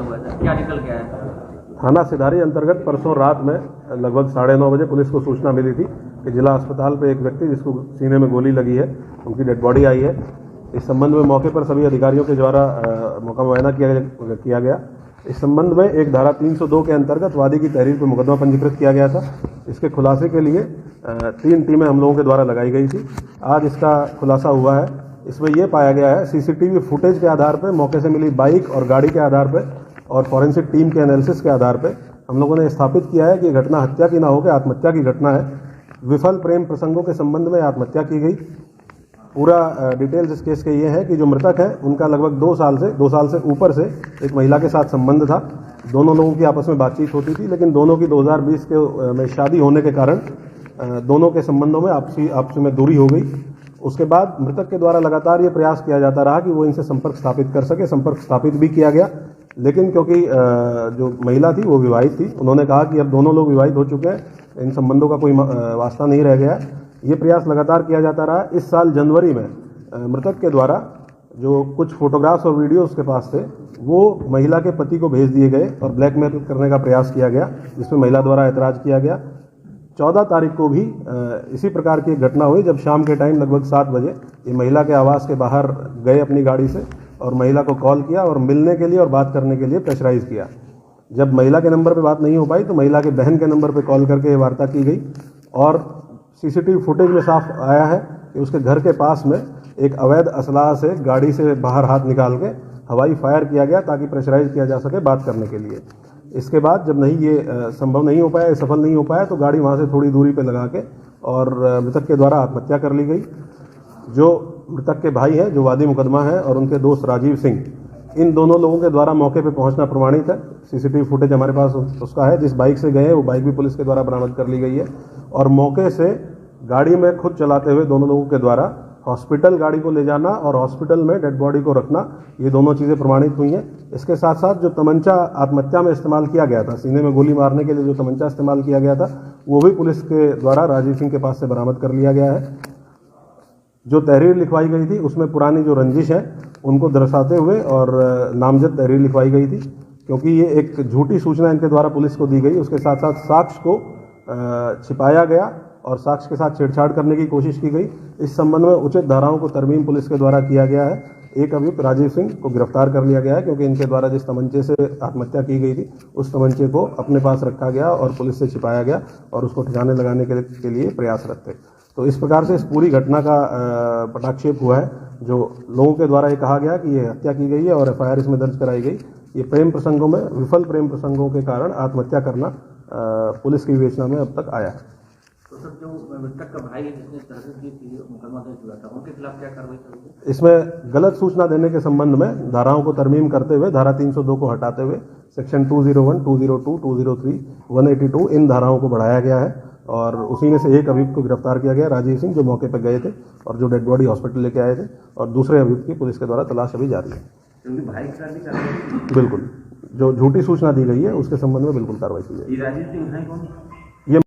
हुआ था, क्या निकल के आया था? थाना सिधारी अंतर्गत परसों रात में लगभग 9:30 बजे पुलिस को सूचना मिली थी कि जिला अस्पताल पे एक व्यक्ति जिसको सीने में गोली लगी है, उनकी डेड बॉडी आई है। इस संबंध में मौके पर सभी अधिकारियों के द्वारा मौका मुआयना किया गया। इस संबंध में एक धारा 302 के अंतर्गत वादी की तहरीर पर मुकदमा पंजीकृत किया गया था। इसके खुलासे के लिए 3 टीमें हम लोगों के द्वारा लगाई गई थी। आज इसका खुलासा हुआ है। इसमें यह पाया गया है, सीसीटीवी फुटेज के आधार पर, मौके से मिली बाइक और गाड़ी के आधार पर और फॉरेंसिक टीम के एनालिसिस के आधार पर हम लोगों ने स्थापित किया है कि घटना हत्या की ना होकर आत्महत्या की घटना है। विफल प्रेम प्रसंगों के संबंध में आत्महत्या की गई। पूरा डिटेल्स इस केस के ये है कि जो मृतक है उनका लगभग 2 साल से ऊपर से एक महिला के साथ संबंध था। दोनों लोगों की आपस में बातचीत होती थी, लेकिन दोनों की 2020 में शादी होने के कारण दोनों के संबंधों में आपस में दूरी हो गई। उसके बाद मृतक के द्वारा लगातार ये प्रयास किया जाता रहा कि वो इनसे संपर्क स्थापित कर सके। संपर्क स्थापित भी किया गया, लेकिन क्योंकि जो महिला थी वो विवाहित थी, उन्होंने कहा कि अब दोनों लोग विवाहित हो चुके हैं, इन संबंधों का कोई वास्ता नहीं रह गया। ये प्रयास लगातार किया जाता रहा। इस साल जनवरी में मृतक के द्वारा जो कुछ फोटोग्राफ्स और वीडियो उसके पास थे वो महिला के पति को भेज दिए गए और ब्लैकमेल करने का प्रयास किया गया, जिसमें महिला द्वारा ऐतराज़ किया गया। 14 तारीख को भी इसी प्रकार की एक घटना हुई, जब शाम के टाइम लगभग 7 बजे ये महिला के आवास के बाहर गए अपनी गाड़ी से और महिला को कॉल किया और मिलने के लिए और बात करने के लिए प्रेशराइज किया। जब महिला के नंबर पे बात नहीं हो पाई तो महिला के बहन के नंबर पे कॉल करके ये वार्ता की गई और सीसीटीवी फुटेज में साफ आया है कि उसके घर के पास में एक अवैध असलाह से गाड़ी से बाहर हाथ निकाल के हवाई फायर किया गया ताकि प्रेशराइज किया जा सके बात करने के लिए। इसके बाद जब ये संभव नहीं हो पाया, सफल नहीं हो पाया, तो गाड़ी वहाँ से थोड़ी दूरी पे लगा के और मृतक के द्वारा आत्महत्या कर ली गई। जो मृतक के भाई हैं, जो वादी मुकदमा है, और उनके दोस्त राजीव सिंह, इन दोनों लोगों के द्वारा मौके पे पहुंचना प्रमाणित है। सीसीटीवी फुटेज हमारे पास उसका है। जिस बाइक से गए वो बाइक भी पुलिस के द्वारा बरामद कर ली गई है और मौके से गाड़ी में खुद चलाते हुए दोनों लोगों के द्वारा हॉस्पिटल गाड़ी को ले जाना और हॉस्पिटल में डेड बॉडी को रखना, ये दोनों चीज़ें प्रमाणित हुई हैं। इसके साथ साथ जो तमंचा आत्महत्या में इस्तेमाल किया गया था, सीने में गोली मारने के लिए जो तमंचा इस्तेमाल किया गया था, वो भी पुलिस के द्वारा राजीव सिंह के पास से बरामद कर लिया गया है। जो तहरीर लिखवाई गई थी उसमें पुरानी जो रंजिश है उनको दर्शाते हुए और नामजद तहरीर लिखवाई गई थी, क्योंकि ये एक झूठी सूचना इनके द्वारा पुलिस को दी गई। उसके साथ साथ साक्ष्य को छिपाया गया और साक्ष्य के साथ छेड़छाड़ करने की कोशिश की गई। इस संबंध में उचित धाराओं को तरमीम पुलिस के द्वारा किया गया है। एक अभियुक्त राजीव सिंह को गिरफ्तार कर लिया गया है, क्योंकि इनके द्वारा जिस तमंचे से आत्महत्या की गई थी उस तमंचे को अपने पास रखा गया और पुलिस से छिपाया गया और उसको ठिकाने लगाने के लिए प्रयासरत थे। तो इस प्रकार से इस पूरी घटना का पटाक्षेप हुआ है। जो लोगों के द्वारा ये कहा गया कि ये हत्या की गई है और एफआईआर इसमें दर्ज कराई गई, ये प्रेम प्रसंगों में, विफल प्रेम प्रसंगों के कारण आत्महत्या करना पुलिस की विवेचना में अब तक आया है। तो सर, जो मृतक का भाई जिसने तहरीर की थी, मुकदमा दर्ज हुआ था, उनके खिलाफ क्या कार्रवाई करोगे? इसमें गलत सूचना देने के संबंध में धाराओं को तरमीम करते हुए धारा 302 को हटाते हुए सेक्शन 201, 202, 203, 182 इन धाराओं को बढ़ाया गया है और उसी में से एक अभियुक्त को गिरफ्तार किया गया, राजीव सिंह, जो मौके पर गए थे और जो डेड बॉडी हॉस्पिटल लेके आए थे, और दूसरे अभियुक्त की पुलिस के द्वारा तलाश अभी जारी है। भाई के साथ भी कार्रवाई? बिल्कुल, जो झूठी सूचना दी गई है उसके संबंध में बिल्कुल कार्रवाई की जाएगी। राजीव सिंह है कौन? ये